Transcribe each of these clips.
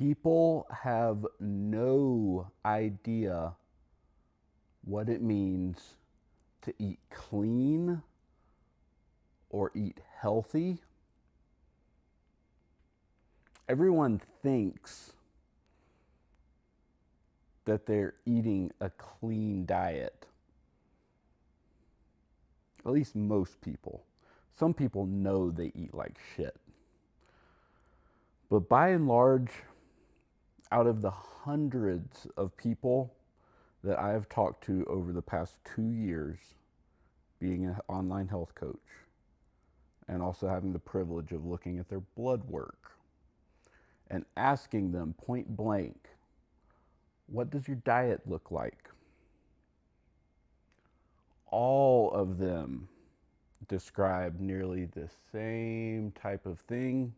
People have no idea what it means to eat clean or eat healthy. Everyone thinks that they're eating a clean diet. At least most people. Some people know they eat like shit. But by and large, out of the hundreds of people that I have talked to over the past 2 years, being an online health coach, and also having the privilege of looking at their blood work and asking them point blank, what does your diet look like? All of them describe nearly the same type of thing.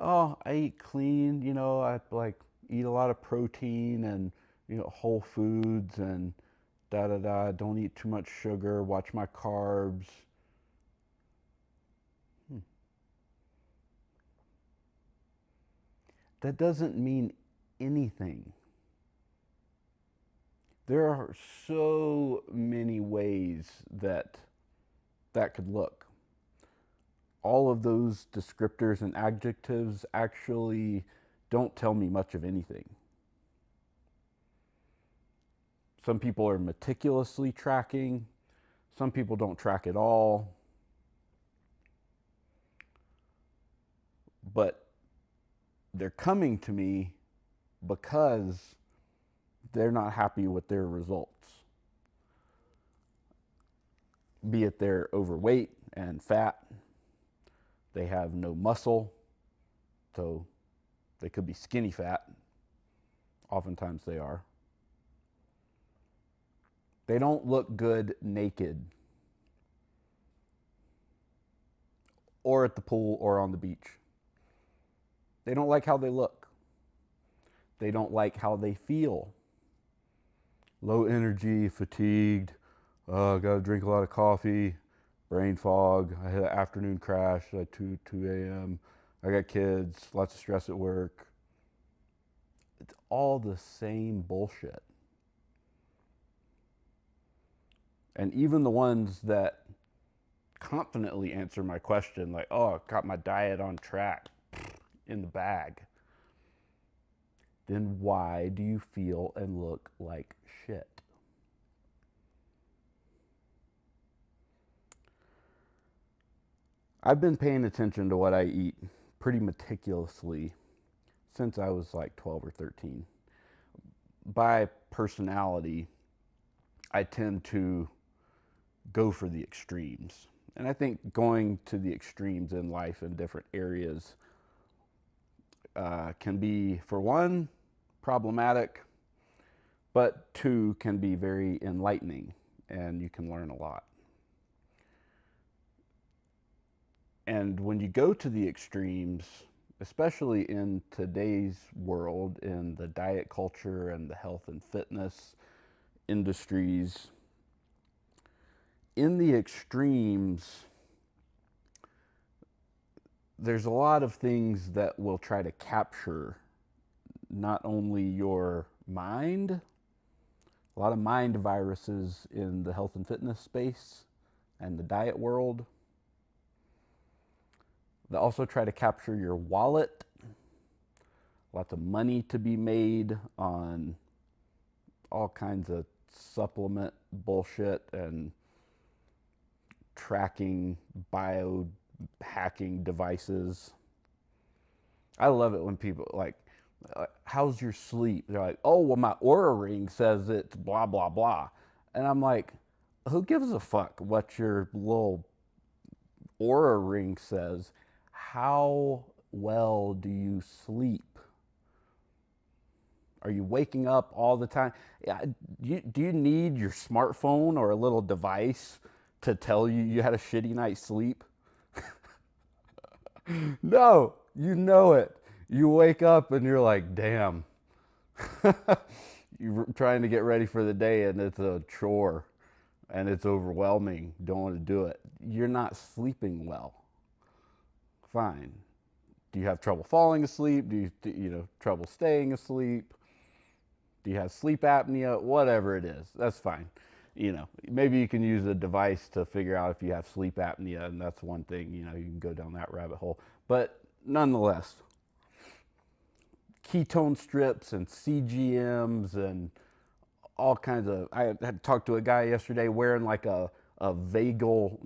Oh, I eat clean, I like eat a lot of protein and whole foods and da da da. Don't eat too much sugar, watch my carbs. Hmm. That doesn't mean anything. There are so many ways that could look. All of those descriptors and adjectives actually don't tell me much of anything. Some people are meticulously tracking, some people don't track at all. But they're coming to me because they're not happy with their results. Be it they're overweight and fat, they have no muscle, so they could be skinny fat. Oftentimes they are. They don't look good naked or at the pool or on the beach. They don't like how they look. They don't like how they feel. Low energy, fatigued, got to drink a lot of coffee, brain fog. I had an afternoon crash at 2 a.m. I got kids, lots of stress at work. It's all the same bullshit. And even the ones that confidently answer my question, like, oh, I got my diet on track, in the bag, then why do you feel and look like shit? I've been paying attention to what I eat pretty meticulously since I was like 12 or 13. By personality, I tend to go for the extremes. And I think going to the extremes in life in different areas can be, for one, problematic, but two, can be very enlightening and you can learn a lot. And when you go to the extremes, especially in today's world, in the diet culture and the health and fitness industries, in the extremes, there's a lot of things that will try to capture not only your mind, a lot of mind viruses in the health and fitness space and the diet world. They also try to capture your wallet. Lots of money to be made on all kinds of supplement bullshit and tracking biohacking devices. I love it when people like, how's your sleep? They're like, oh, well, my Aura ring says it's blah, blah, blah. And I'm like, who gives a fuck what your little Aura ring says? How well do you sleep? Are you waking up all the time? Do you need your smartphone or a little device to tell you you had a shitty night's sleep? No, you know it. You wake up and you're like, damn. You're trying to get ready for the day and it's a chore and it's overwhelming. You don't want to do it. You're not sleeping well. Fine. Do you have trouble falling asleep? Do you trouble staying asleep? Do you have sleep apnea? Whatever it is, that's fine. Maybe you can use a device to figure out if you have sleep apnea, and that's one thing. You can go down that rabbit hole. But nonetheless, ketone strips and CGMs and all kinds of. I had talked to a guy yesterday wearing like a vagus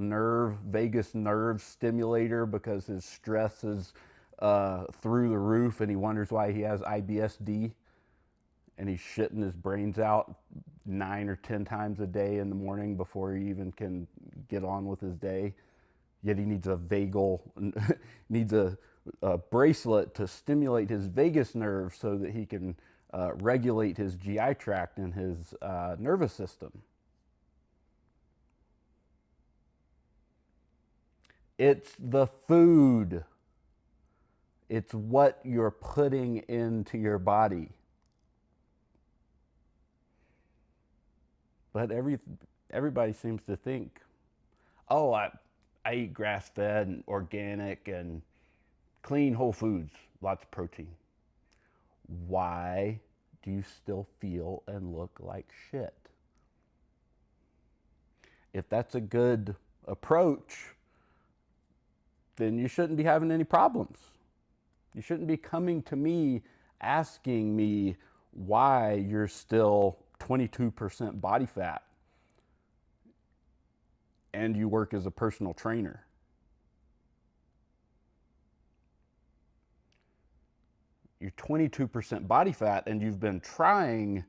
nerve stimulator because his stress is through the roof, and he wonders why he has IBS-D, and he's shitting his brains out 9 or 10 times a day in the morning before he even can get on with his day. Yet he needs needs a bracelet to stimulate his vagus nerve so that he can regulate his GI tract and his nervous system. It's the food. It's what you're putting into your body. But everybody seems to think, oh, I eat grass-fed and organic and clean whole foods, lots of protein. Why do you still feel and look like shit? If that's a good approach, then you shouldn't be having any problems. You shouldn't be coming to me asking me why you're still 22% body fat and you work as a personal trainer. You're 22% body fat and you've been trying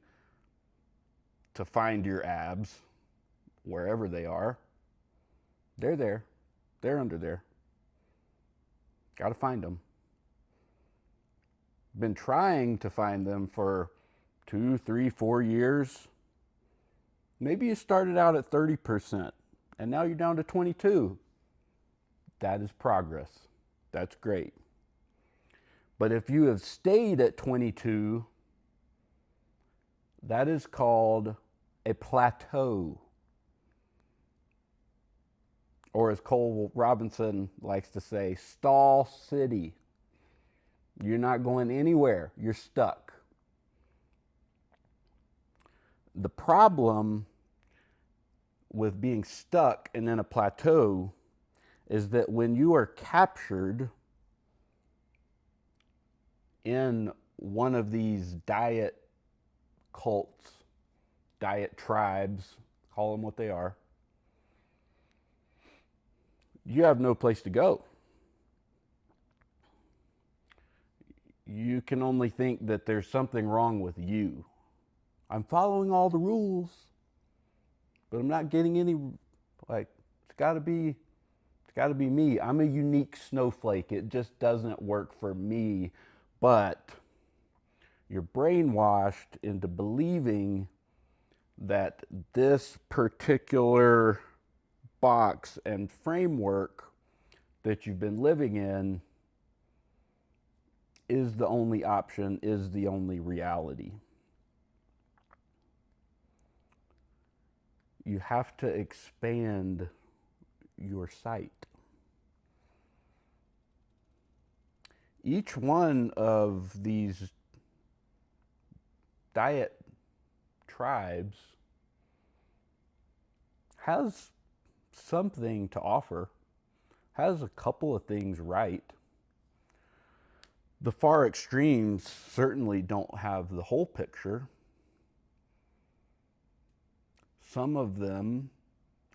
to find your abs wherever they are. They're there. They're under there. Got to find them. Been trying to find them for 2, 3, 4 years. Maybe you started out at 30% and now you're down to 22. That is progress. That's great. But if you have stayed at 22, that is called a plateau. Or as Cole Robinson likes to say, stall city. You're not going anywhere. You're stuck. The problem with being stuck and in a plateau is that when you are captured in one of these diet cults, diet tribes, call them what they are, you have no place to go. You can only think that there's something wrong with you. I'm following all the rules, but I'm not getting any, it's gotta be me. I'm a unique snowflake. It just doesn't work for me. But you're brainwashed into believing that this particular box and framework that you've been living in is the only option, is the only reality. You have to expand your sight. Each one of these diet tribes has something to offer, has a couple of things right. The far extremes certainly don't have the whole picture. Some of them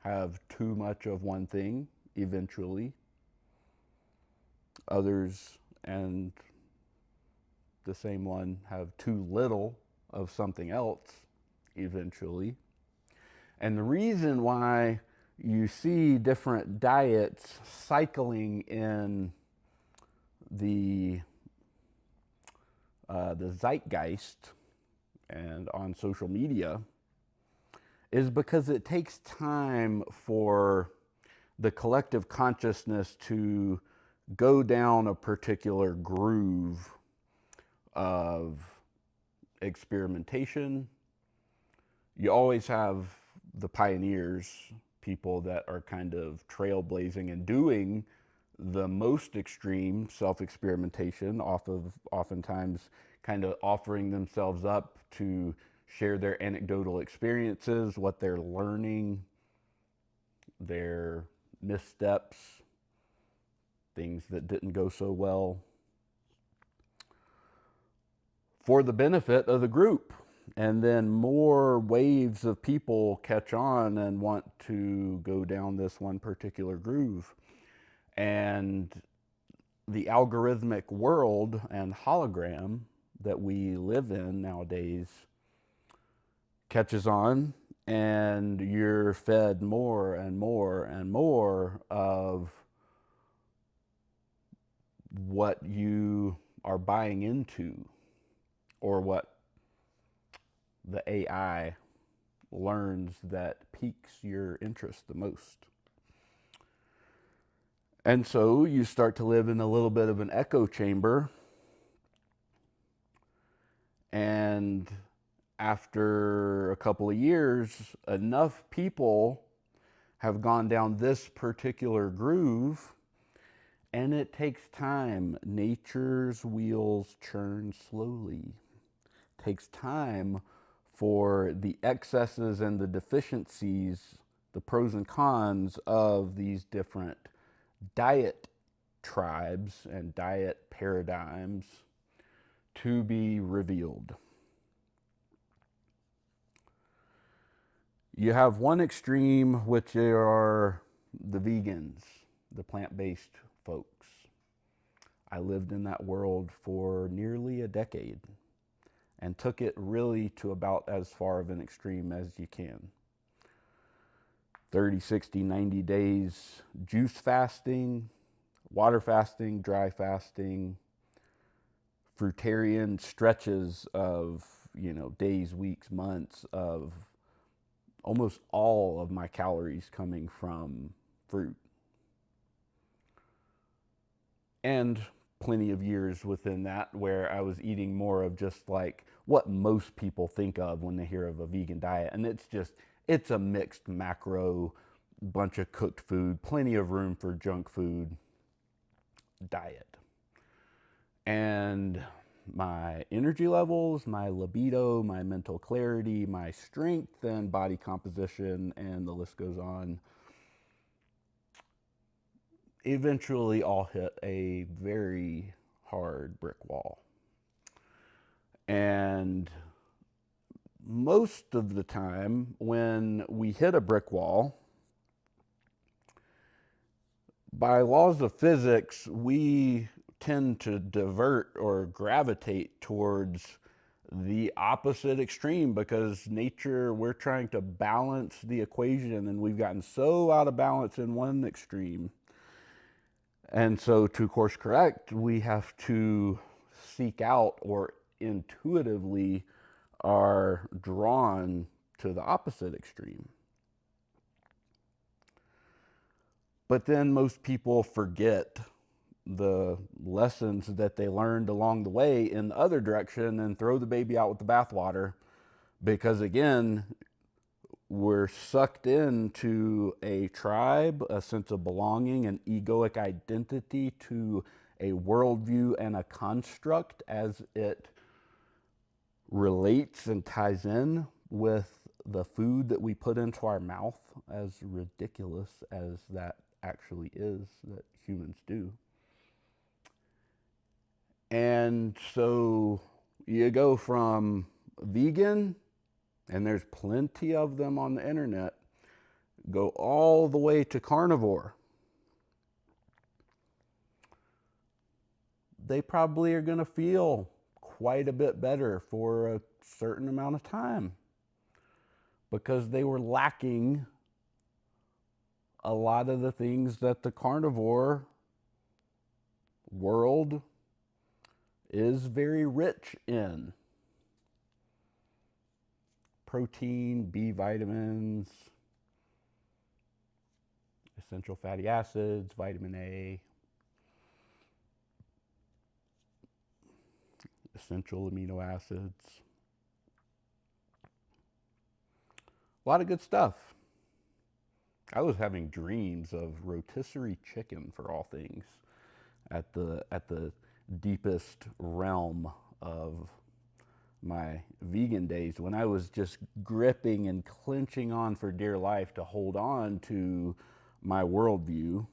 have too much of one thing eventually. Others, and the same one, have too little of something else eventually. And the reason why you see different diets cycling in the zeitgeist and on social media is because it takes time for the collective consciousness to go down a particular groove of experimentation. You always have the pioneers, people that are kind of trailblazing and doing the most extreme self-experimentation oftentimes kind of offering themselves up to share their anecdotal experiences, what they're learning, their missteps, things that didn't go so well, for the benefit of the group. And then more waves of people catch on and want to go down this one particular groove. And the algorithmic world and hologram that we live in nowadays catches on, and you're fed more and more and more of what you are buying into, or what the AI learns that piques your interest the most. And so you start to live in a little bit of an echo chamber. And after a couple of years, enough people have gone down this particular groove, and it takes time. Nature's wheels churn slowly. It takes time for the excesses and the deficiencies, the pros and cons of these different diet tribes and diet paradigms to be revealed. You have one extreme, which are the vegans, the plant-based folks. I lived in that world for nearly a decade and took it really to about as far of an extreme as you can. 30, 60, 90 days juice fasting, water fasting, dry fasting, fruitarian stretches of, days, weeks, months of almost all of my calories coming from fruit. And plenty of years within that where I was eating more of just like what most people think of when they hear of a vegan diet. And it's a mixed macro, bunch of cooked food, plenty of room for junk food diet. And my energy levels, my libido, my mental clarity, my strength and body composition, and the list goes on, eventually all hit a very hard brick wall. And most of the time when we hit a brick wall, by laws of physics, we tend to divert or gravitate towards the opposite extreme, because nature, we're trying to balance the equation, and we've gotten so out of balance in one extreme. And so to course correct, we have to seek out, or intuitively are drawn to the opposite extreme. But then most people forget the lessons that they learned along the way in the other direction and throw the baby out with the bathwater, because again, we're sucked into a tribe, a sense of belonging, an egoic identity to a worldview and a construct as it relates and ties in with the food that we put into our mouth, as ridiculous as that actually is, that humans do. And so you go from vegan, and there's plenty of them on the internet, go all the way to carnivore. They probably are going to feel quite a bit better for a certain amount of time, because they were lacking a lot of the things that the carnivore world is very rich in. Protein, B vitamins, essential fatty acids, vitamin A, essential amino acids. A lot of good stuff. I was having dreams of rotisserie chicken for all things at the deepest realm of my vegan days, when I was just gripping and clenching on for dear life to hold on to my worldview.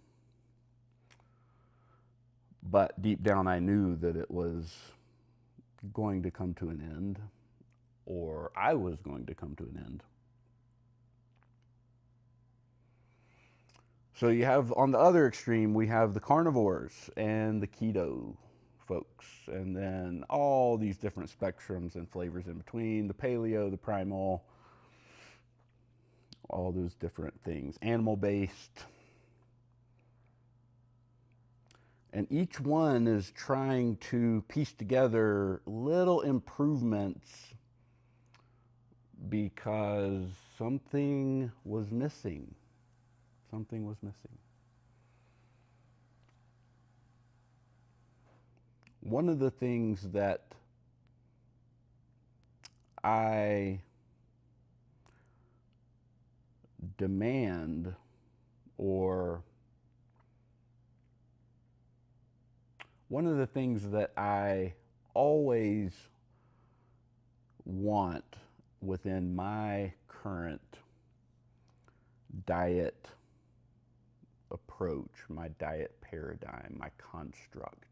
But deep down, I knew that it was going to come to an end, or I was going to come to an end. So you have, on the other extreme, we have the carnivores and the keto folks, and then all these different spectrums and flavors in between, the paleo, the primal, all those different things, animal based. And each one is trying to piece together little improvements because something was missing. Something was missing. One of the things that I demand, or one of the things that I always want within my current diet approach, my diet paradigm, my construct,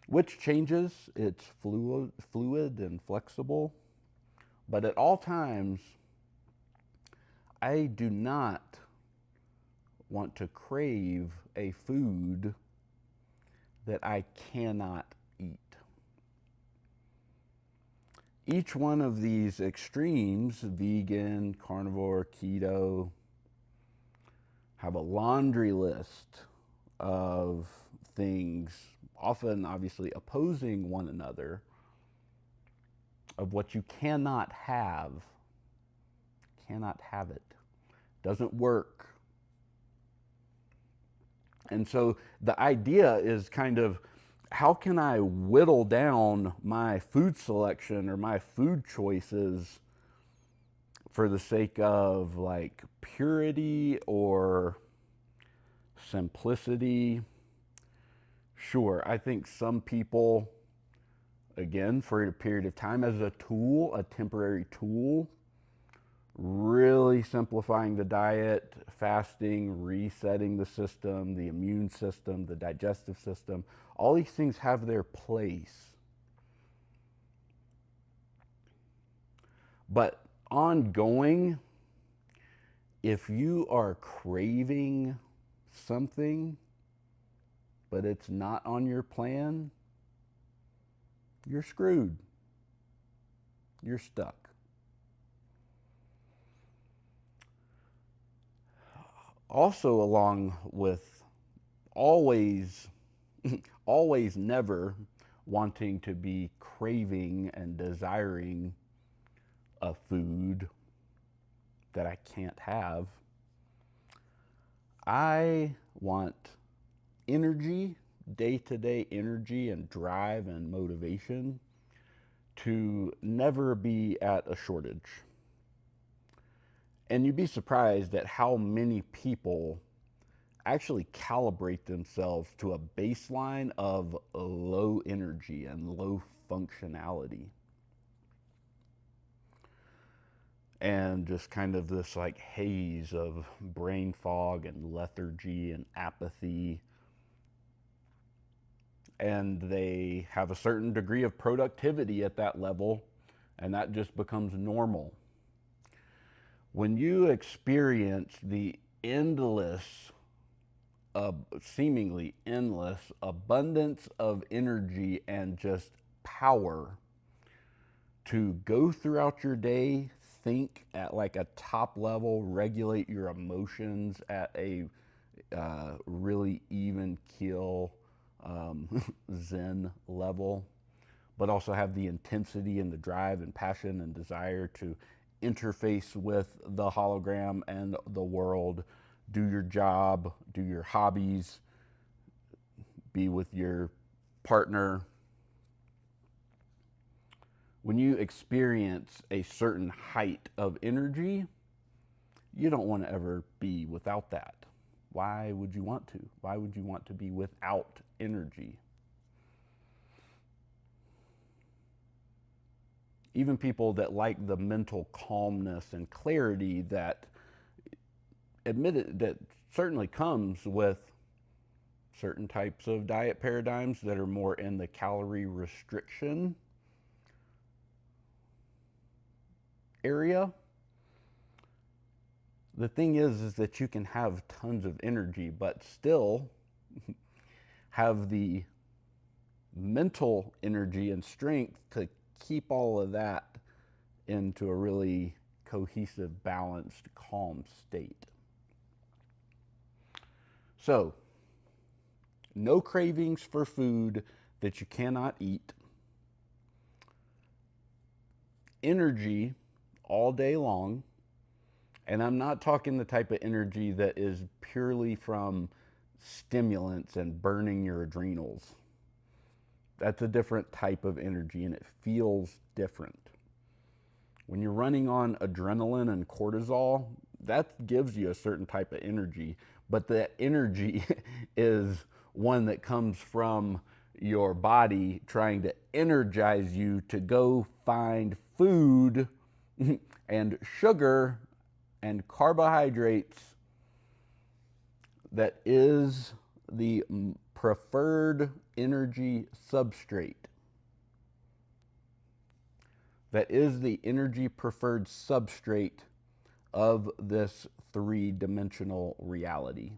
which changes, it's fluid and flexible, but at all times, I do not want to crave a food that I cannot eat. Each one of these extremes, vegan, carnivore, keto, have a laundry list of things, often obviously opposing one another, of what you cannot have. Cannot have it. Doesn't work. And so the idea is kind of, how can I whittle down my food selection or my food choices for the sake of like purity or simplicity? Sure, I think some people, again, for a period of time, as a tool, a temporary tool, really simplifying the diet, fasting, resetting the system, the immune system, the digestive system, all these things have their place. But ongoing, if you are craving something, but it's not on your plan, you're screwed. You're stuck. Also, along with always, always never wanting to be craving and desiring a food that I can't have, I want energy, day to day energy and drive and motivation to never be at a shortage. And you'd be surprised at how many people actually calibrate themselves to a baseline of low energy and low functionality. And just kind of this like haze of brain fog and lethargy and apathy. And they have a certain degree of productivity at that level, and that just becomes normal. When you experience the endless, seemingly endless abundance of energy and just power to go throughout your day, think at like a top level, regulate your emotions at a really even keel Zen level, but also have the intensity and the drive and passion and desire to interface with the hologram and the world, do your job, do your hobbies, be with your partner. When you experience a certain height of energy, You don't want to ever be without that. Why would you want to? Why would you want to be without energy? Even people that like the mental calmness and clarity that admit it, that certainly comes with certain types of diet paradigms that are more in the calorie restriction area. The thing is that you can have tons of energy, but still have the mental energy and strength to keep all of that into a really cohesive, balanced, calm state. So, no cravings for food that you cannot eat. Energy all day long. And I'm not talking the type of energy that is purely from stimulants and burning your adrenals. That's a different type of energy and it feels different. When you're running on adrenaline and cortisol, that gives you a certain type of energy, but that energy is one that comes from your body trying to energize you to go find food and sugar and carbohydrates that is the preferred energy substrate. That is the energy preferred substrate of this three-dimensional reality.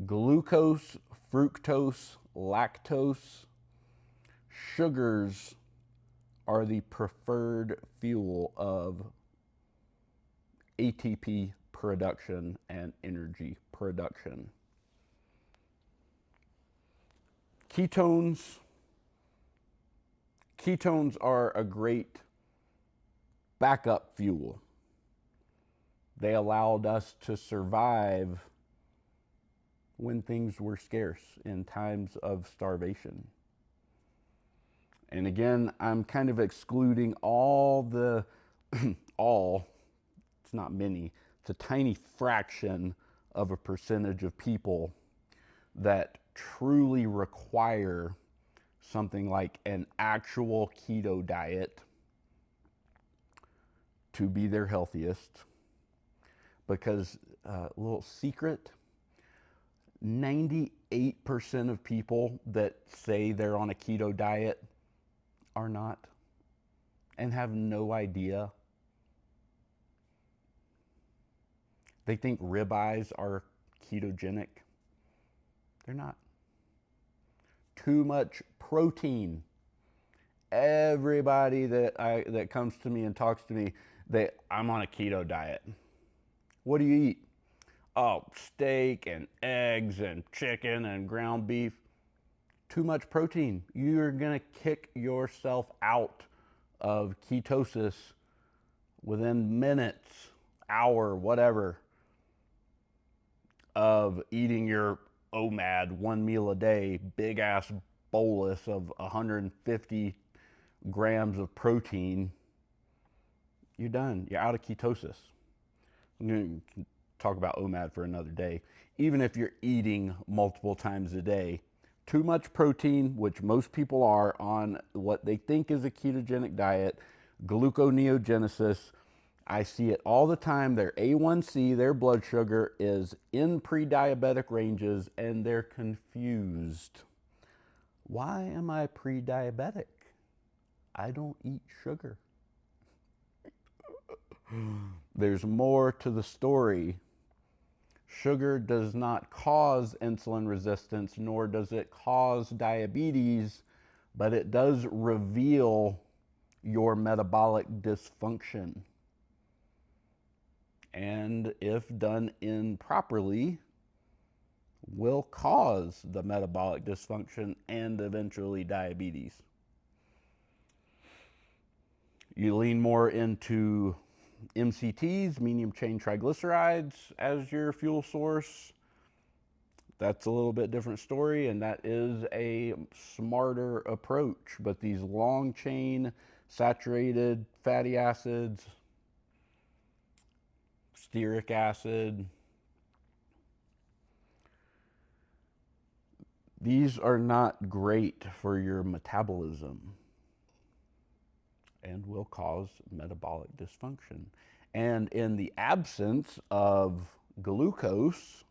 Glucose, fructose, lactose, sugars are the preferred fuel of ATP production and energy production. Ketones are a great backup fuel. They allowed us to survive when things were scarce in times of starvation. And again, I'm kind of excluding all the, it's not many, it's a tiny fraction of a percentage of people that truly require something like an actual keto diet to be their healthiest. Because, little secret, 98% of people that say they're on a keto diet are not and have no idea. They think ribeyes are ketogenic. They're not. Too much protein. Everybody that comes to me and talks to me, I'm on a keto diet. What do you eat? Oh, steak and eggs and chicken and ground beef. Too much protein. You're gonna kick yourself out of ketosis within minutes, hour, whatever, of eating your OMAD, one meal a day, big ass bolus of 150 grams of protein. You're done. You're out of ketosis. I'm going to talk about OMAD for another day. Even if you're eating multiple times a day, too much protein, which most people are on what they think is a ketogenic diet, gluconeogenesis. I see it all the time. Their A1C, their blood sugar is in pre-diabetic ranges and they're confused. Why am I pre-diabetic? I don't eat sugar. There's more to the story. Sugar does not cause insulin resistance, nor does it cause diabetes, but it does reveal your metabolic dysfunction. And if done improperly, will cause the metabolic dysfunction and eventually diabetes. You lean more into MCTs, medium chain triglycerides, as your fuel source. That's a little bit different story, and that is a smarter approach. But these long chain saturated fatty acids, stearic acid. These are not great for your metabolism and will cause metabolic dysfunction. And in the absence of glucose,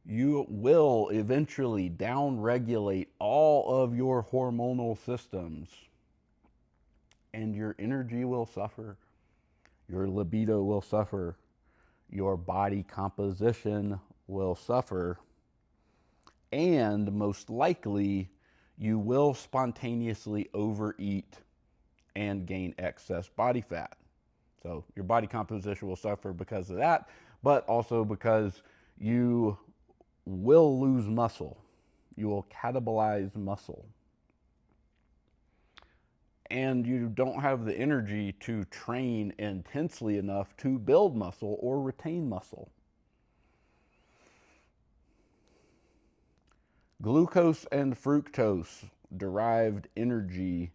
you will eventually downregulate all of your hormonal systems, and your energy will suffer, your libido will suffer, your body composition will suffer, and most likely you will spontaneously overeat and gain excess body fat. So your body composition will suffer because of that, but also because you will lose muscle. You will catabolize muscle. And you don't have the energy to train intensely enough to build muscle or retain muscle. Glucose and fructose derived energy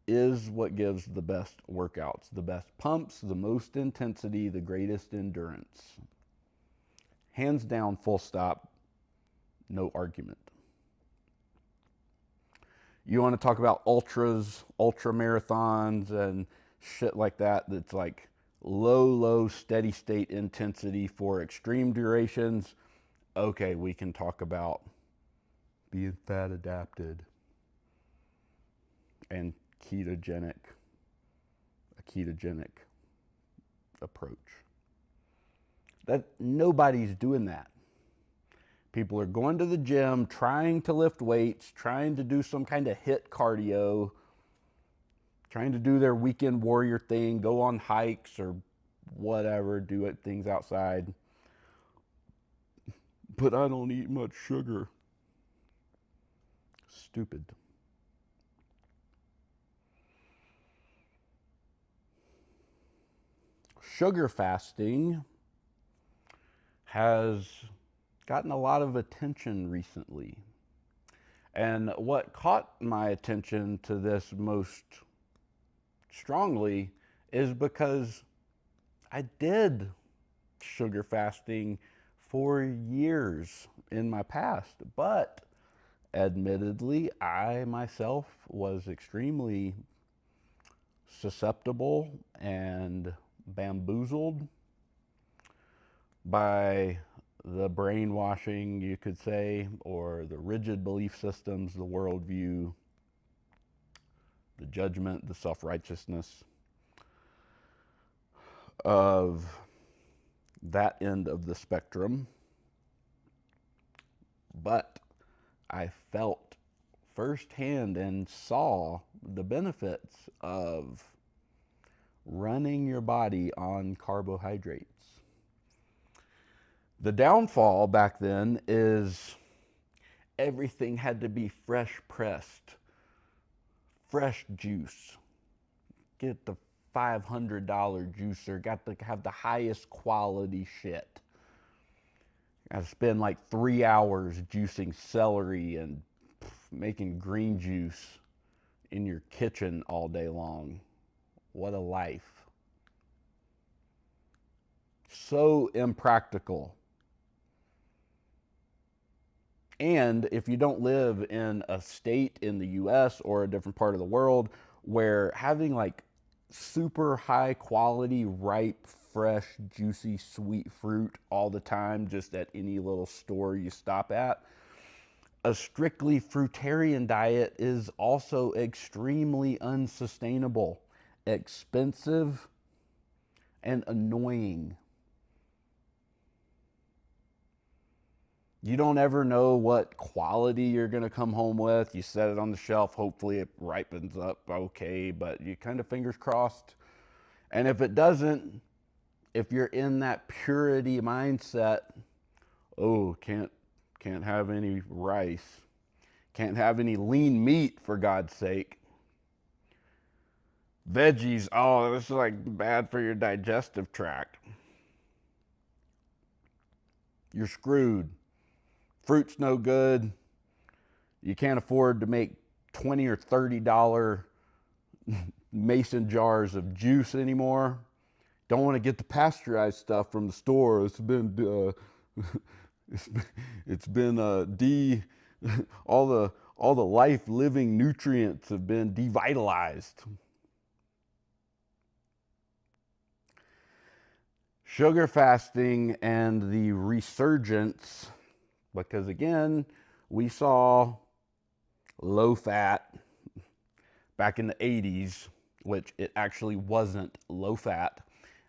is what gives the best workouts, the best pumps, the most intensity, the greatest endurance. Hands down, full stop, no argument. You want to talk about ultras, ultra marathons, and shit like that, that's like low, steady state intensity for extreme durations. Okay, we can talk about being fat adapted and a ketogenic approach. That nobody's doing that. People are going to the gym, trying to lift weights, trying to do some kind of HIIT cardio, trying to do their weekend warrior thing, go on hikes or whatever, do it, things outside. But I don't eat much sugar. Stupid. Sugar fasting has gotten a lot of attention recently. And what caught my attention to this most strongly is because I did sugar fasting for years in my past, but admittedly, I myself was extremely susceptible and bamboozled by the brainwashing, you could say, or the rigid belief systems, the worldview, the judgment, the self-righteousness of that end of the spectrum. But I felt firsthand and saw the benefits of running your body on carbohydrates. The downfall back then is everything had to be fresh pressed, fresh juice. Get the $500 juicer, got to have the highest quality shit. I spend like 3 hours juicing celery and making green juice in your kitchen all day long. What a life. So impractical. And if you don't live in a state in the US or a different part of the world where having like super high quality, ripe, fresh, juicy, sweet fruit all the time, just at any little store you stop at, a strictly fruitarian diet is also extremely unsustainable, expensive, and annoying. You don't ever know what quality you're going to come home with. You set it on the shelf. Hopefully it ripens up okay, but you kind of fingers crossed. And if it doesn't, if you're in that purity mindset, oh, can't have any rice. Can't have any lean meat, for God's sake. Veggies, oh, this is like bad for your digestive tract. You're screwed. Fruit's no good. You can't afford to make $20 or $30 mason jars of juice anymore. Don't want to get the pasteurized stuff from the store. It's, it's been all the life living nutrients have been devitalized. Sugar fasting and the resurgence, because again, we saw low fat back in the 80s, which it actually wasn't low fat,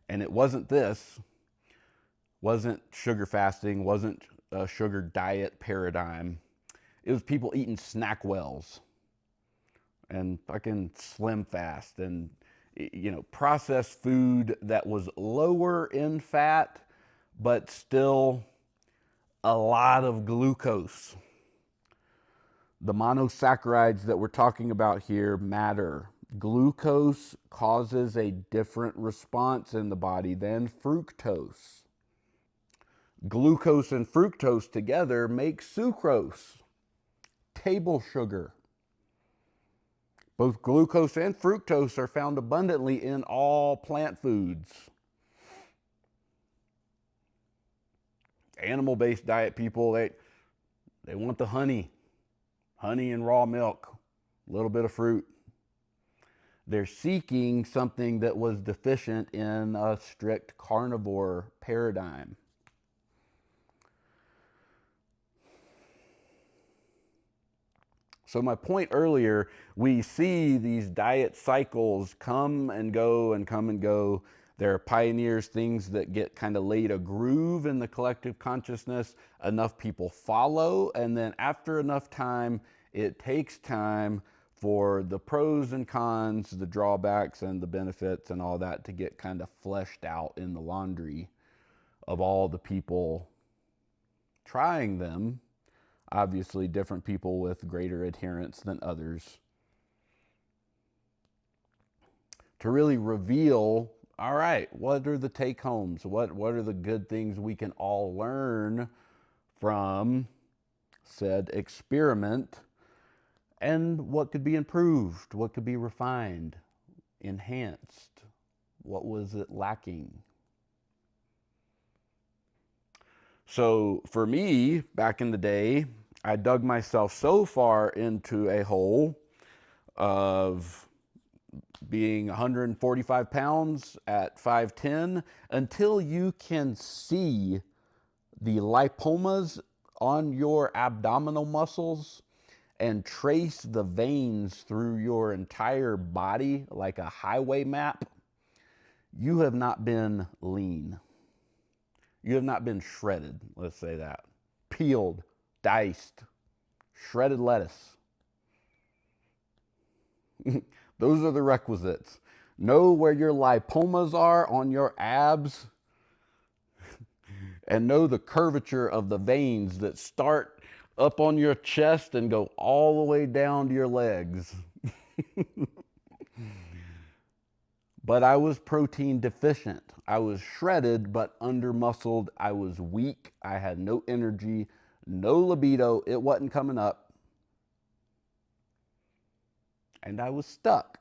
and it wasn't this, wasn't sugar fasting, wasn't a sugar diet paradigm. It was people eating SnackWells and fucking Slim Fast and processed food that was lower in fat but still a lot of glucose. The monosaccharides that we're talking about here matter. Glucose causes a different response in the body than fructose. Glucose and fructose together make sucrose, table sugar. Both glucose and fructose are found abundantly in all plant foods. Animal-based diet people, they want the honey and raw milk, a little bit of fruit. They're seeking something that was deficient in a strict carnivore paradigm. So my point earlier, we see these diet cycles come and go and come and go. They're pioneers, things that get kind of laid a groove in the collective consciousness. Enough people follow, and then after enough time, it takes time for the pros and cons, the drawbacks and the benefits and all that to get kind of fleshed out in the laundry of all the people trying them. Obviously, different people with greater adherence than others. To really reveal, all right, what are the take homes? What are the good things we can all learn from said experiment? And what could be improved? What could be refined, enhanced? What was it lacking? So for me, back in the day, I dug myself so far into a hole of being 145 pounds at 5'10" until you can see the lipomas on your abdominal muscles and trace the veins through your entire body like a highway map. You have not been lean. You have not been shredded, let's say that. Peeled, diced, shredded lettuce. Those are the requisites. Know where your lipomas are on your abs and know the curvature of the veins that start up on your chest and go all the way down to your legs. But I was protein deficient. I was shredded but under-muscled. I was weak. I had no energy, no libido. It wasn't coming up. And I was stuck.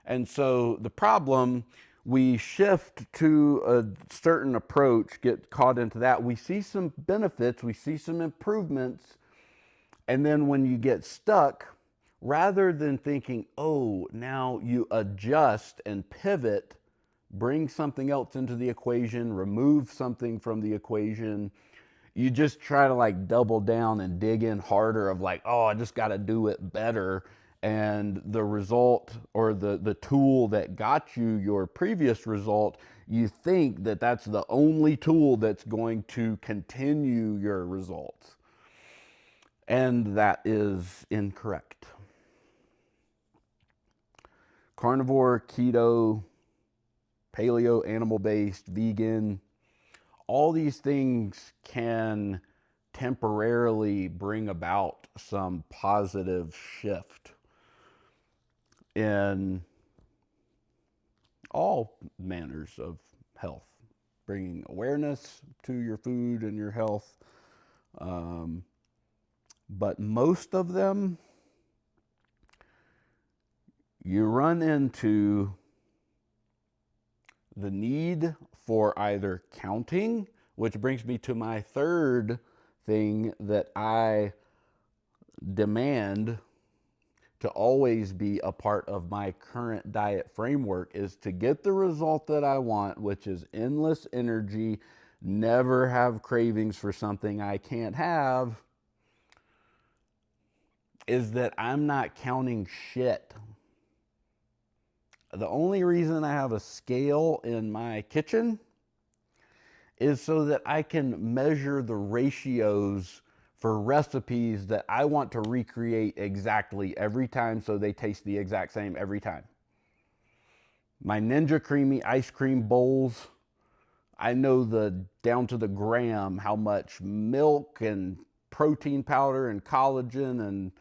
And so the problem, we shift to a certain approach, get caught into that. We see some benefits, we see some improvements. And then when you get stuck, rather than thinking, oh, now you adjust and pivot, bring something else into the equation, remove something from the equation, you just try to like double down and dig in harder of like, oh, I just got to do it better. And the result or the tool that got you your previous result, you think that that's the only tool that's going to continue your results. And that is incorrect. Carnivore, keto, paleo, animal-based, vegan, all these things can temporarily bring about some positive shift in all manners of health, bringing awareness to your food and your health. But most of them, you run into the need for either counting, which brings me to my third thing that I demand to always be a part of my current diet framework, is to get the result that I want, which is endless energy, never have cravings for something I can't have, is that I'm not counting shit. The only reason I have a scale in my kitchen is so that I can measure the ratios for recipes that I want to recreate exactly every time so they taste the exact same every time. My Ninja Creamy ice cream bowls, I know down to the gram how much milk and protein powder and collagen and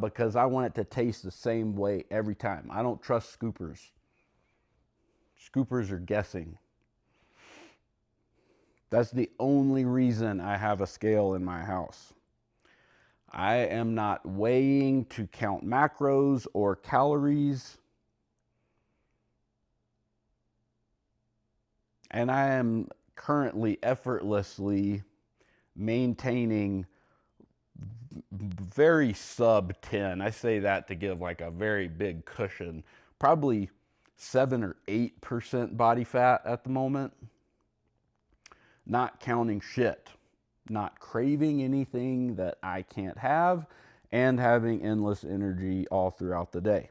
because I want it to taste the same way every time. I don't trust scoopers. Scoopers are guessing. That's the only reason I have a scale in my house. I am not weighing to count macros or calories. And I am currently effortlessly maintaining very sub 10. I say that to give like a very big cushion. Probably 7 or 8% body fat at the moment. Not counting shit, not craving anything that I can't have, and having endless energy all throughout the day.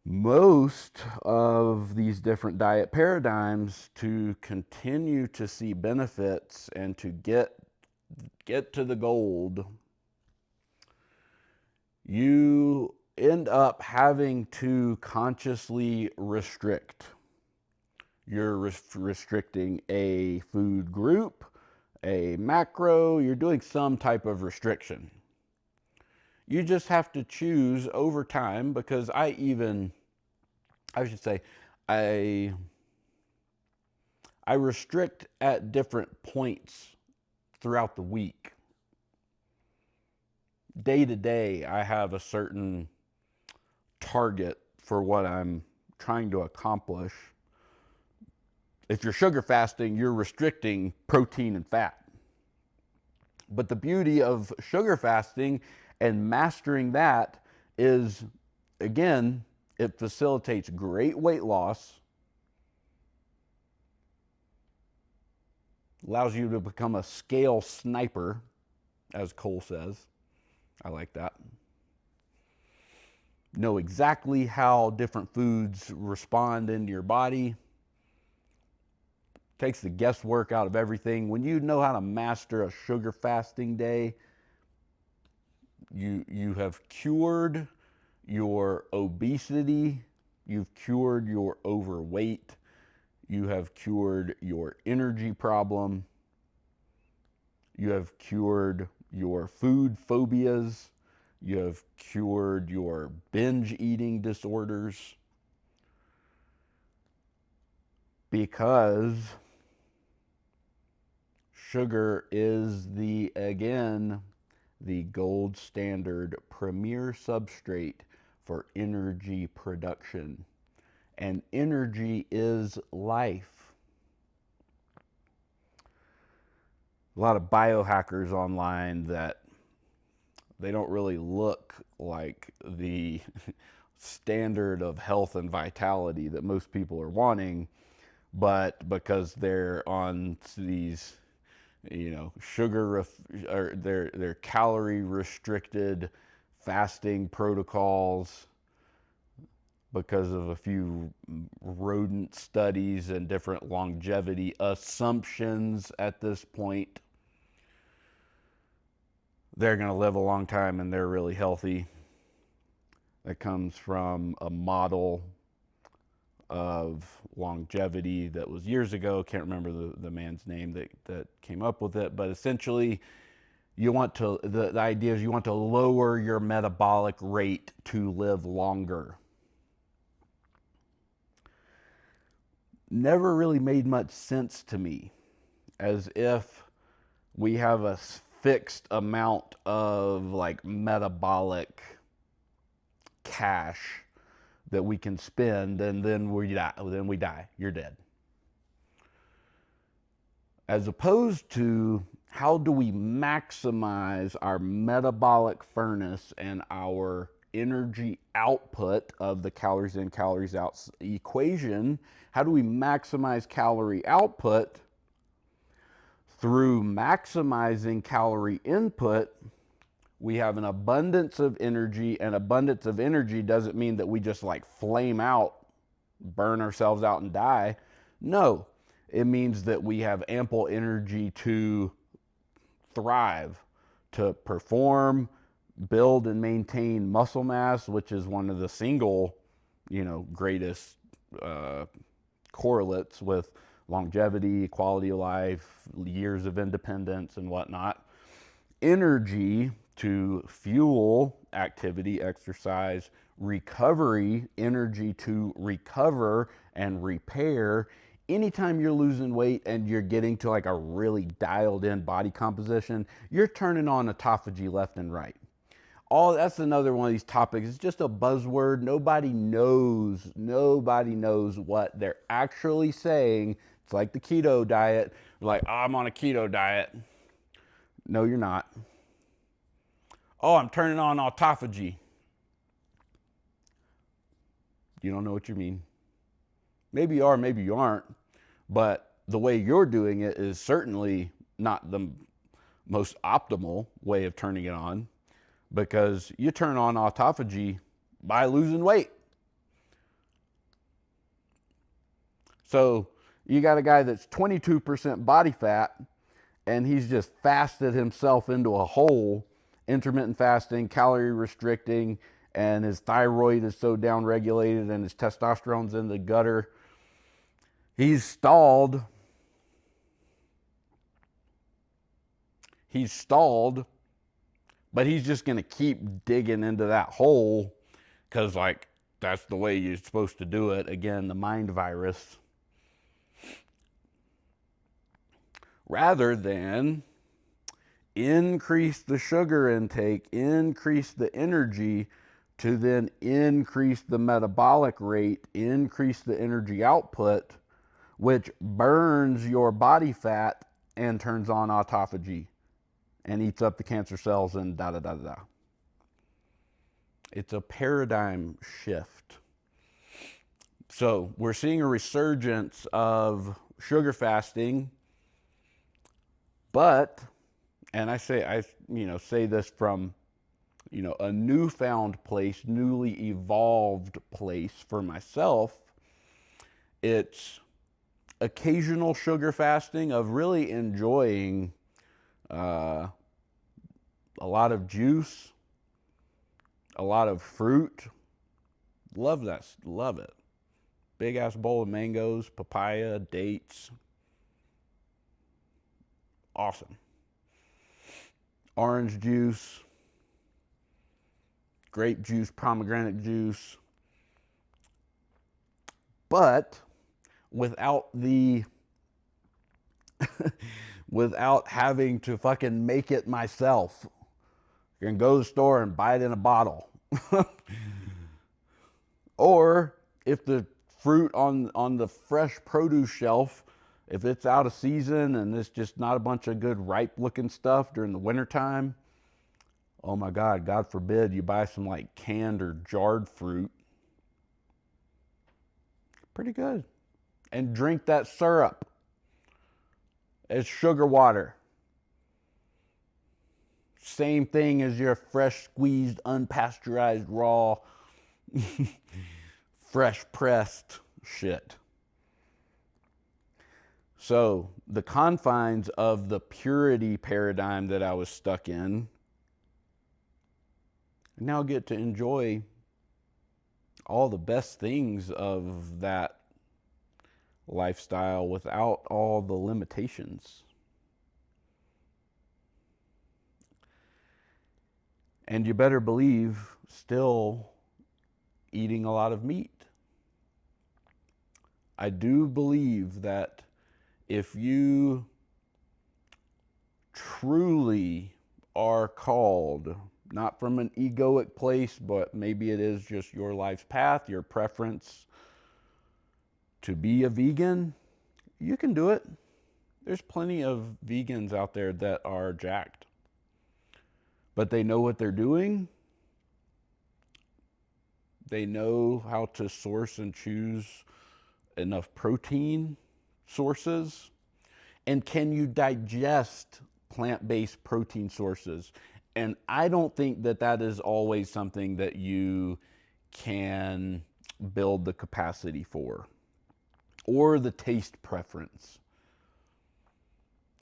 Most of these different diet paradigms, to continue to see benefits and to get to the gold, you end up having to consciously restrict. You're restricting a food group, a macro, you're doing some type of restriction. You just have to choose over time, because I restrict at different points throughout the week. Day to day, I have a certain target for what I'm trying to accomplish. If you're sugar fasting, you're restricting protein and fat. But the beauty of sugar fasting and mastering that is, again, it facilitates great weight loss, allows you to become a scale sniper, as Cole says. I like that. Know exactly how different foods respond into your body. Takes the guesswork out of everything. When you know how to master a sugar fasting day, you have cured your obesity, you've cured your overweight, you have cured your energy problem, you have cured your food phobias, you have cured your binge eating disorders, because sugar is again, the gold standard premier substrate for energy production. And energy is life. A lot of biohackers online that they don't really look like the standard of health and vitality that most people are wanting, but because they're on these, sugar or they're calorie restricted fasting protocols, because of a few rodent studies and different longevity assumptions at this point, they're going to live a long time and they're really healthy. That comes from a model of longevity that was years ago. Can't remember the man's name that came up with it, but essentially the idea is you want to lower your metabolic rate to live longer. Never really made much sense to me, as if we have a fixed amount of like metabolic cash that we can spend, and then we die. You're dead. As opposed to, how do we maximize our metabolic furnace and our energy output of the calories in, calories out equation? How do we maximize calorie output? Through maximizing calorie input. We have an abundance of energy, and abundance of energy doesn't mean that we just like flame out, burn ourselves out and die. No, it means that we have ample energy to thrive, to perform, build and maintain muscle mass, which is one of the single, greatest correlates with longevity, quality of life, years of independence and whatnot. Energy to fuel activity, exercise, recovery, energy to recover and repair. Anytime you're losing weight and you're getting to like a really dialed in body composition, you're turning on autophagy left and right. That's another one of these topics. It's just a buzzword. Nobody knows what they're actually saying. It's like the keto diet. Like, oh, I'm on a keto diet. No, you're not. Oh, I'm turning on autophagy. You don't know what you mean. Maybe you are, maybe you aren't. But the way you're doing it is certainly not the most optimal way of turning it on, because you turn on autophagy by losing weight. So you got a guy that's 22% body fat, and he's just fasted himself into a hole, intermittent fasting, calorie restricting, and his thyroid is so downregulated and his testosterone's in the gutter. He's stalled. But he's just going to keep digging into that hole because, like, that's the way you're supposed to do it. Again, the mind virus. Rather than increase the sugar intake, increase the energy to then increase the metabolic rate, increase the energy output, which burns your body fat and turns on autophagy and eats up the cancer cells and da-da-da-da-da. It's a paradigm shift. So we're seeing a resurgence of sugar fasting, but, and I say this from, a newfound place, newly evolved place for myself. It's occasional sugar fasting of really enjoying a lot of juice, a lot of fruit. Love that. Love it. Big ass bowl of mangoes, papaya, dates. Awesome. Orange juice, grape juice, pomegranate juice. But without without having to fucking make it myself. You can go to the store and buy it in a bottle. Or if the fruit on the fresh produce shelf, if it's out of season and it's just not a bunch of good ripe looking stuff during the wintertime, oh my God, God forbid you buy some like canned or jarred fruit. Pretty good. And drink that syrup as sugar water. Same thing as your fresh squeezed, unpasteurized, raw, fresh pressed shit. So the confines of the purity paradigm that I was stuck in, I now get to enjoy all the best things of that lifestyle without all the limitations. And you better believe still eating a lot of meat. I do believe that if you truly are called not from an egoic place, but maybe it is just your life's path, your preference to be a vegan, you can do it. There's plenty of vegans out there that are jacked, but they know what they're doing. They know how to source and choose enough protein sources. And can you digest plant-based protein sources? And I don't think that that is always something that you can build the capacity for or the taste preference.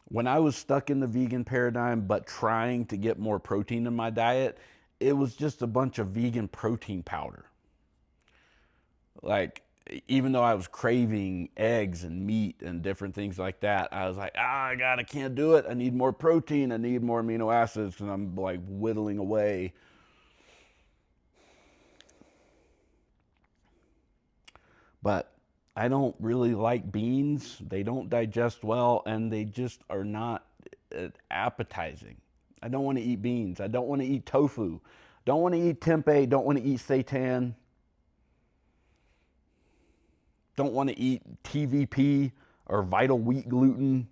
When I was stuck in the vegan paradigm but trying to get more protein in my diet, it was just a bunch of vegan protein powder. Like, even though I was craving eggs and meat and different things like that, I was like, I can't do it. I need more protein. I need more amino acids. And I'm like whittling away. But I don't really like beans. They don't digest well and they just are not appetizing. I don't want to eat beans. I don't want to eat tofu. Don't want to eat tempeh. Don't want to eat seitan. Don't want to eat TVP or vital wheat gluten.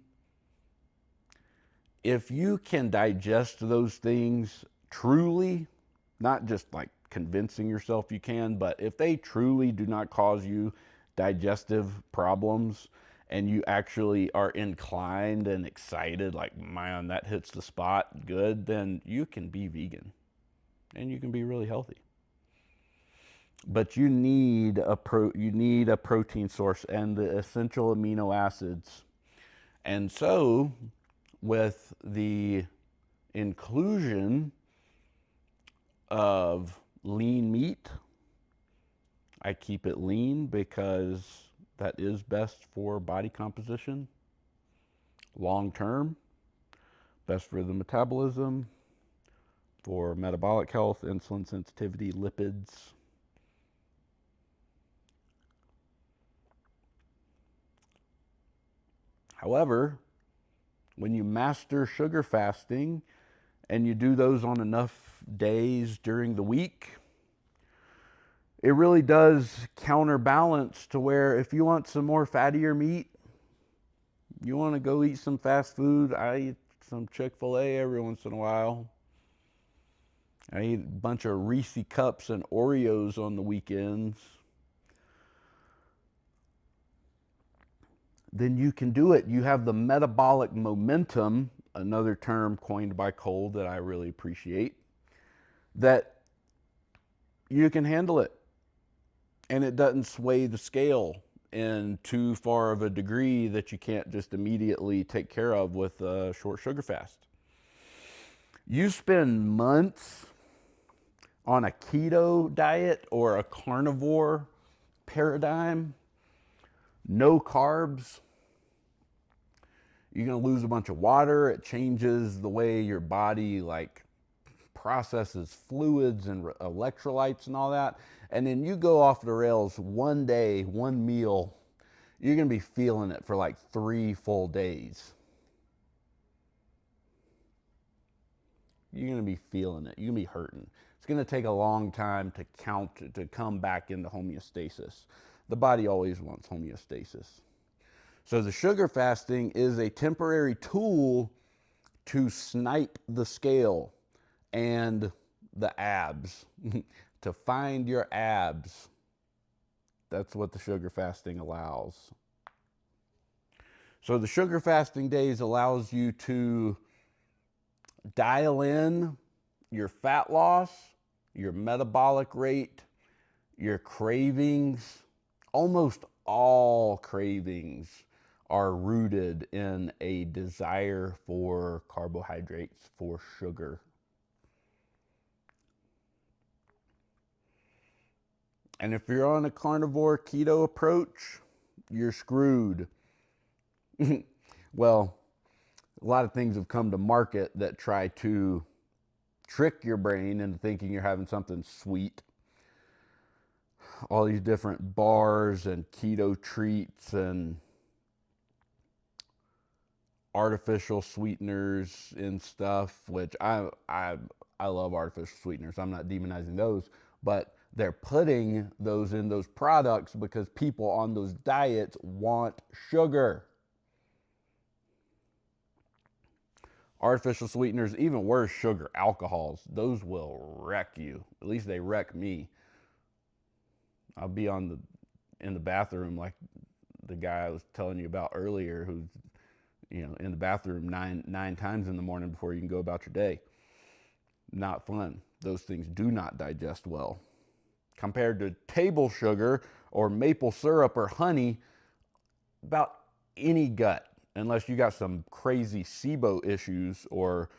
If you can digest those things truly, not just like convincing yourself you can, but if they truly do not cause you digestive problems and you actually are inclined and excited, like, man, that hits the spot good, then you can be vegan and you can be really healthy. But you need a protein source and the essential amino acids. And so with the inclusion of lean meat, I keep it lean because that is best for body composition long term, best for the metabolism, for metabolic health, insulin sensitivity, lipids. However, when you master sugar fasting and you do those on enough days during the week, it really does counterbalance to where if you want some more fattier meat, you want to go eat some fast food. I eat some Chick-fil-A every once in a while. I eat a bunch of Reese cups and Oreos on the weekends. Then you can do it. You have the metabolic momentum, another term coined by Cole that I really appreciate, that you can handle it. And it doesn't sway the scale in too far of a degree that you can't just immediately take care of with a short sugar fast. You spend months on a keto diet or a carnivore paradigm, no carbs, you're going to lose a bunch of water. It changes the way your body like processes fluids and electrolytes and all that. And then you go off the rails one day, one meal, you're going to be feeling it for like 3 full days. You're going to be feeling it. You're going to be hurting. It's going to take a long time to come back into homeostasis. The body always wants homeostasis. So the sugar fasting is a temporary tool to snipe the scale and the abs, to find your abs. That's what the sugar fasting allows. So the sugar fasting days allows you to dial in your fat loss, your metabolic rate, your cravings. Almost all cravings are rooted in a desire for carbohydrates, for sugar. And if you're on a carnivore keto approach, you're screwed. Well, a lot of things have come to market that try to trick your brain into thinking you're having something sweet. All these different bars and keto treats and artificial sweeteners and stuff, which I love artificial sweeteners. I'm not demonizing those, but they're putting those in those products because people on those diets want sugar. Artificial sweeteners, even worse, sugar, alcohols, those will wreck you. At least they wreck me. I'll be in the bathroom like the guy I was telling you about earlier, who's in the bathroom nine times in the morning before you can go about your day. Not fun. Those things do not digest well. Compared to table sugar or maple syrup or honey, about any gut, unless you got some crazy SIBO issues or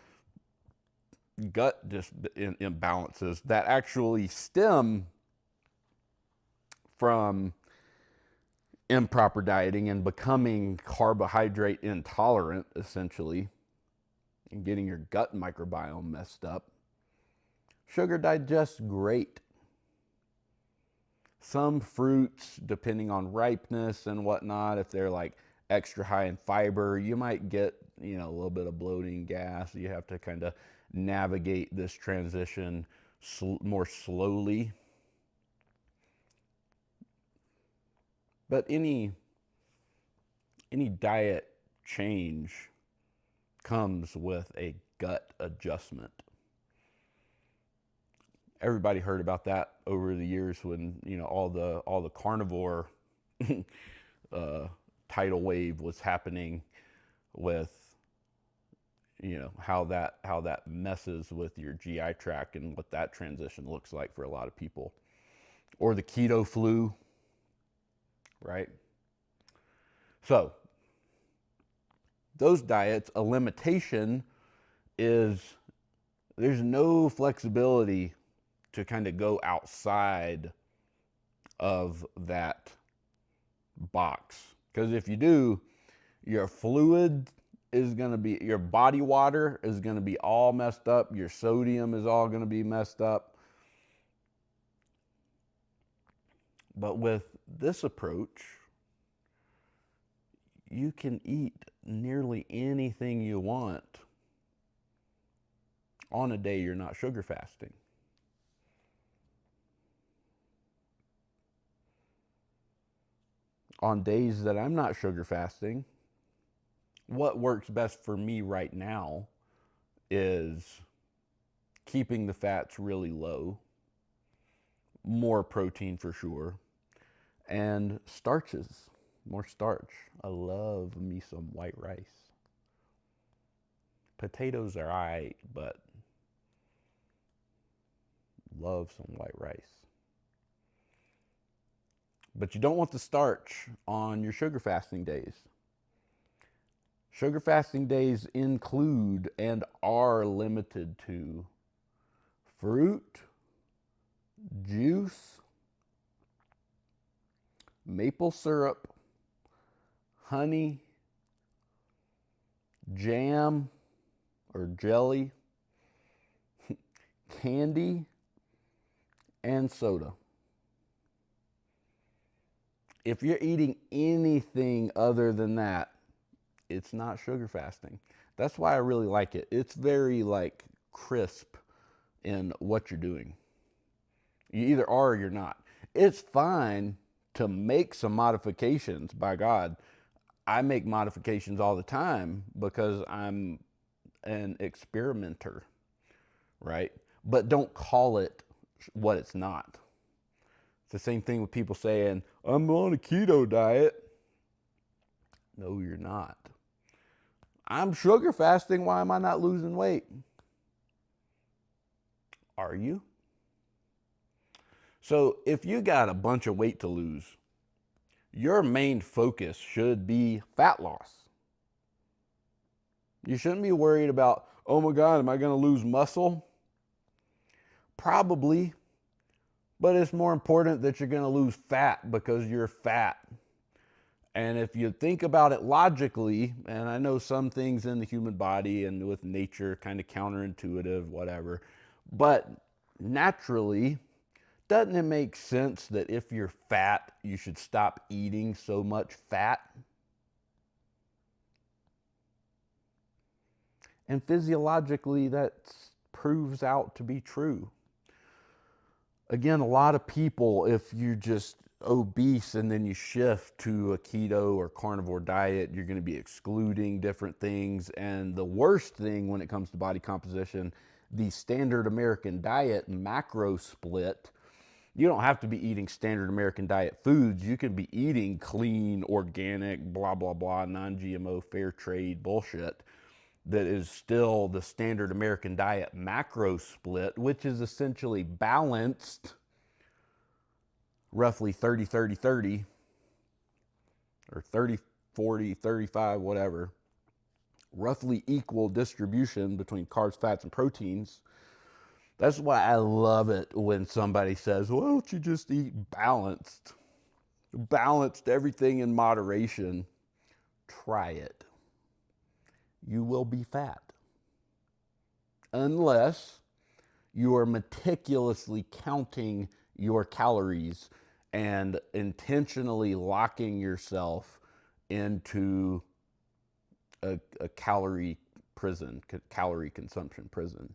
gut imbalances that actually stem from improper dieting and becoming carbohydrate intolerant, essentially, and getting your gut microbiome messed up. Sugar digests great. Some fruits, depending on ripeness and whatnot, if they're like extra high in fiber, you might get, a little bit of bloating, gas. You have to kind of navigate this transition more slowly. But any diet change comes with a gut adjustment. Everybody heard about that over the years when all the carnivore tidal wave was happening, with how that messes with your GI tract and what that transition looks like for a lot of people, or the keto flu, right? So those diets, a limitation is there's no flexibility to kind of go outside of that box. Because if you do, your fluid is going to be, your body water is going to be all messed up. Your sodium is all going to be messed up. But with this approach, you can eat nearly anything you want on a day you're not sugar fasting. On days that I'm not sugar fasting, what works best for me right now is keeping the fats really low, more protein for sure, and starches, more starch. I love me some white rice. Potatoes are alright, but love some white rice. But you don't want the starch on your sugar fasting days. Sugar fasting days include and are limited to fruit, juice, maple syrup, honey, jam or jelly, candy, and soda. If you're eating anything other than that, it's not sugar fasting. That's why I really like it. It's very crisp in what you're doing. You either are or you're not. It's fine to make some modifications. By God, I make modifications all the time because I'm an experimenter, right? But don't call it what it's not. It's the same thing with people saying, I'm on a keto diet. No, you're not. I'm sugar fasting. Why am I not losing weight? Are you? So if you got a bunch of weight to lose, your main focus should be fat loss. You shouldn't be worried about, oh my God, am I going to lose muscle? Probably. But it's more important that you're going to lose fat because you're fat. And if you think about it logically, and I know some things in the human body and with nature kind of counterintuitive, whatever, but naturally, doesn't it make sense that if you're fat, you should stop eating so much fat? And physiologically, that's proves out to be true. Again, a lot of people, if you're just obese and then you shift to a keto or carnivore diet, you're going to be excluding different things. And the worst thing when it comes to body composition, the standard American diet macro split. You don't have to be eating standard American diet foods. You can be eating clean, organic, blah, blah, blah, non-GMO, fair trade bullshit that is still the standard American diet macro split, which is essentially balanced, roughly 30, 30, 30, or 30, 40, 35, whatever, roughly equal distribution between carbs, fats, and proteins. That's why I love it when somebody says, why don't you just eat balanced? Balanced, everything in moderation. Try it. You will be fat. Unless you are meticulously counting your calories and intentionally locking yourself into a calorie prison, calorie consumption prison.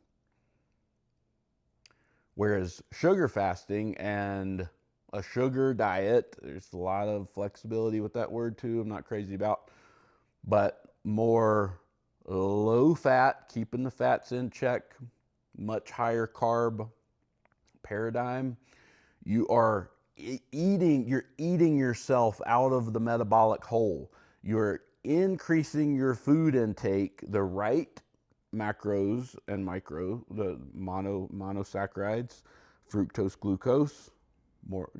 Whereas sugar fasting and a sugar diet, there's a lot of flexibility with that word too, I'm not crazy about, but more low fat, keeping the fats in check, much higher carb paradigm. You're eating yourself out of the metabolic hole. You're increasing your food intake, the right macros and micro, the monosaccharides, fructose, glucose, more,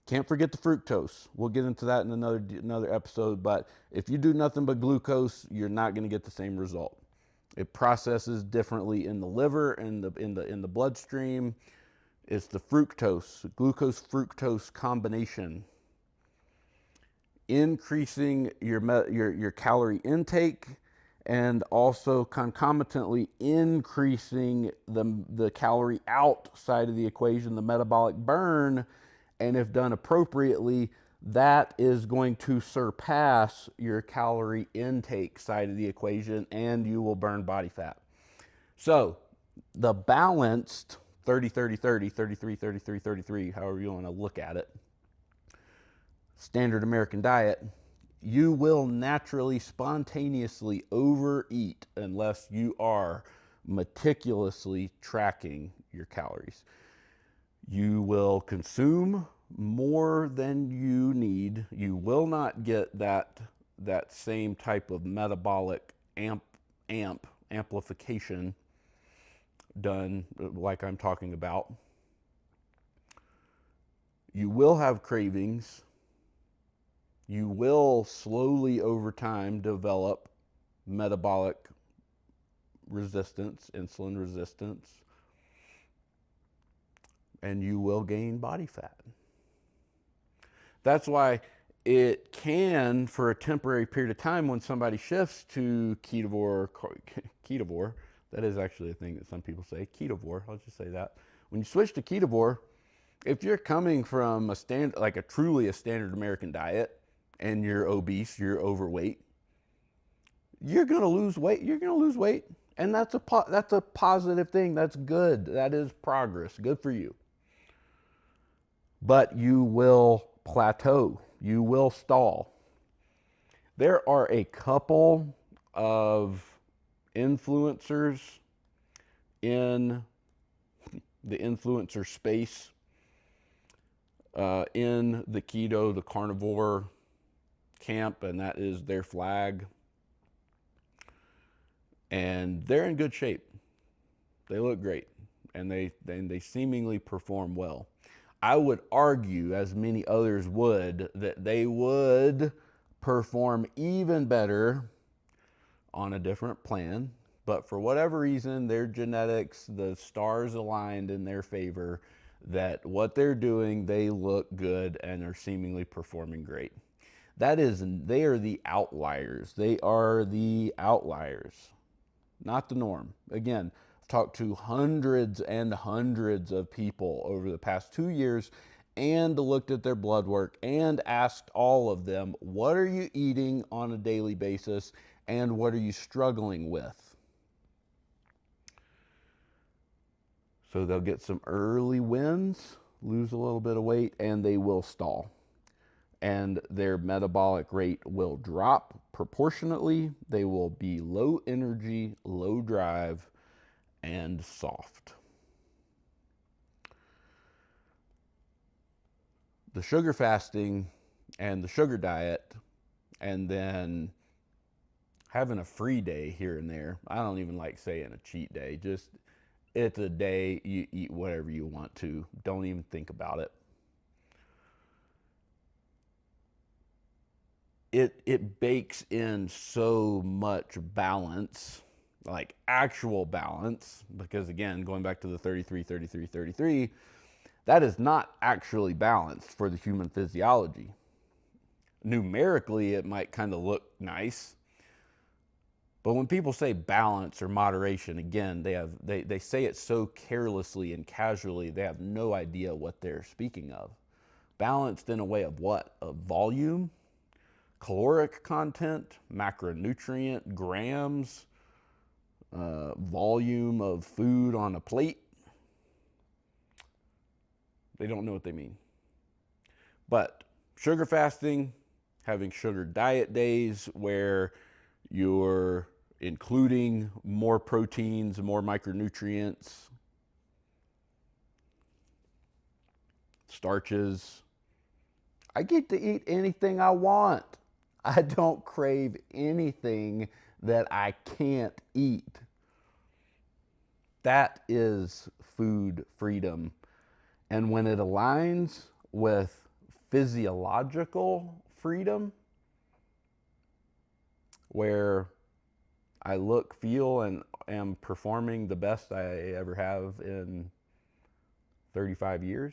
can't forget the fructose. We'll get into that in another episode, but if you do nothing but glucose, you're not going to get the same result. It processes differently in the liver and in the bloodstream. It's the fructose, glucose fructose combination. Increasing your calorie intake and also concomitantly increasing the calorie outside of the equation, the metabolic burn, and if done appropriately, that is going to surpass your calorie intake side of the equation and you will burn body fat. So the balanced 30, 30, 30, 33, 33, 33, however you want to look at it, standard American diet, you will naturally, spontaneously overeat unless you are meticulously tracking your calories. You will consume more than you need. You will not get that same type of metabolic amplification done like I'm talking about. You will have cravings. You will slowly over time develop metabolic resistance, insulin resistance, and you will gain body fat. That's why it can, for a temporary period of time, when somebody shifts to ketovore, that is actually a thing that some people say, ketovore, I'll just say that. When you switch to ketovore, if you're coming from a truly standard American diet, and you're obese, you're overweight, you're going to lose weight. You're going to lose weight. And that's a positive thing. That's good. That is progress. Good for you. But you will plateau. You will stall. There are a couple of influencers in the influencer space, in the keto, the carnivore camp, and that is their flag, and they're in good shape. They look great, and they seemingly perform well. I would argue, as many others would, that they would perform even better on a different plan, but for whatever reason, their genetics, the stars aligned in their favor, that what they're doing, they look good and are seemingly performing great. They are the outliers. They are the outliers, not the norm. Again, I've talked to hundreds and hundreds of people over the past 2 years and looked at their blood work and asked all of them, what are you eating on a daily basis and what are you struggling with? So they'll get some early wins, lose a little bit of weight, and they will stall. And their metabolic rate will drop proportionately. They will be low energy, low drive, and soft. The sugar fasting and the sugar diet, and then having a free day here and there. I don't even like saying a cheat day. Just it's a day you eat whatever you want to. Don't even think about it. It bakes in so much balance, like actual balance, because again, going back to the 33, 33, 33, that is not actually balanced for the human physiology. Numerically, it might kind of look nice, but when people say balance or moderation, again, they say it so carelessly and casually, they have no idea what they're speaking of. Balanced in a way of what? Of volume, caloric content, macronutrient, grams, volume of food on a plate. They don't know what they mean. But sugar fasting, having sugar diet days where you're including more proteins, more micronutrients, starches. I get to eat anything I want. I don't crave anything that I can't eat. That is food freedom. And when it aligns with physiological freedom, where I look, feel, and am performing the best I ever have in 35 years,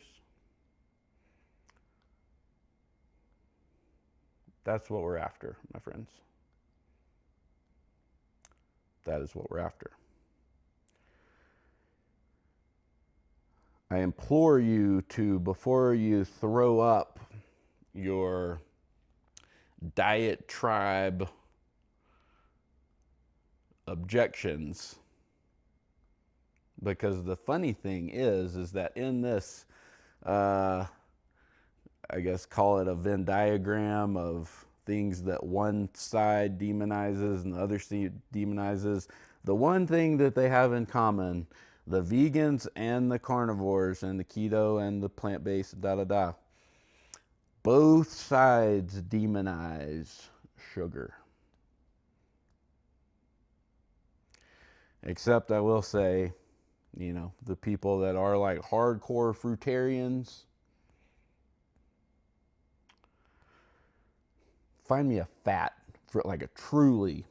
that's what we're after, my friends. That is what we're after. I implore you to, before you throw up your diet tribe objections, because the funny thing is that in this, I guess call it a Venn diagram of things that one side demonizes and the other side demonizes, the one thing that they have in common, the vegans and the carnivores and the keto and the plant-based, both sides demonize sugar. Except I will say, the people that are like hardcore fruitarians, find me a fat, like a truly,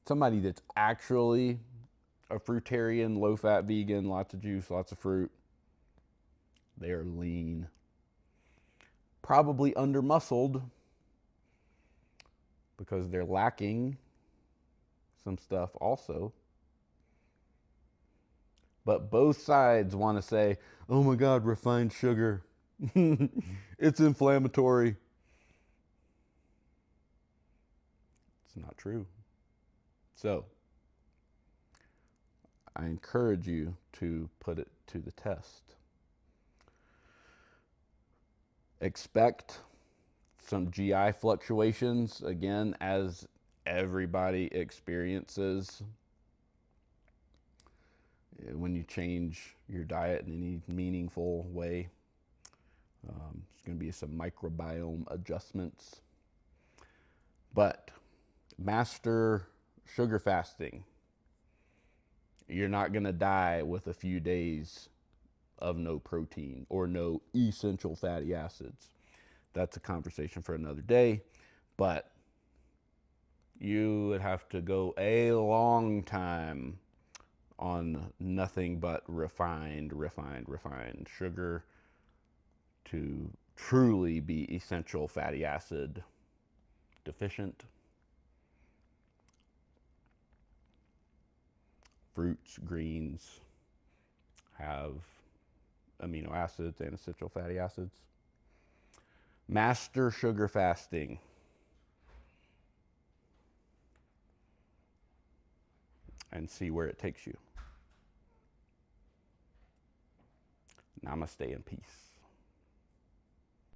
somebody that's actually a fruitarian, low fat vegan, lots of juice, lots of fruit. They are lean, probably under muscled because they're lacking some stuff also. But both sides want to say, oh my God, refined sugar. It's inflammatory. It's not true. So, I encourage you to put it to the test. Expect some GI fluctuations, again, as everybody experiences when you change your diet in any meaningful way. There's going to be some microbiome adjustments. But master sugar fasting. You're not going to die with a few days of no protein or no essential fatty acids. That's a conversation for another day. But you would have to go a long time on nothing but refined sugar to truly be essential fatty acid deficient. Fruits, greens have amino acids and essential fatty acids. Master sugar fasting. And see where it takes you. Namaste and peace.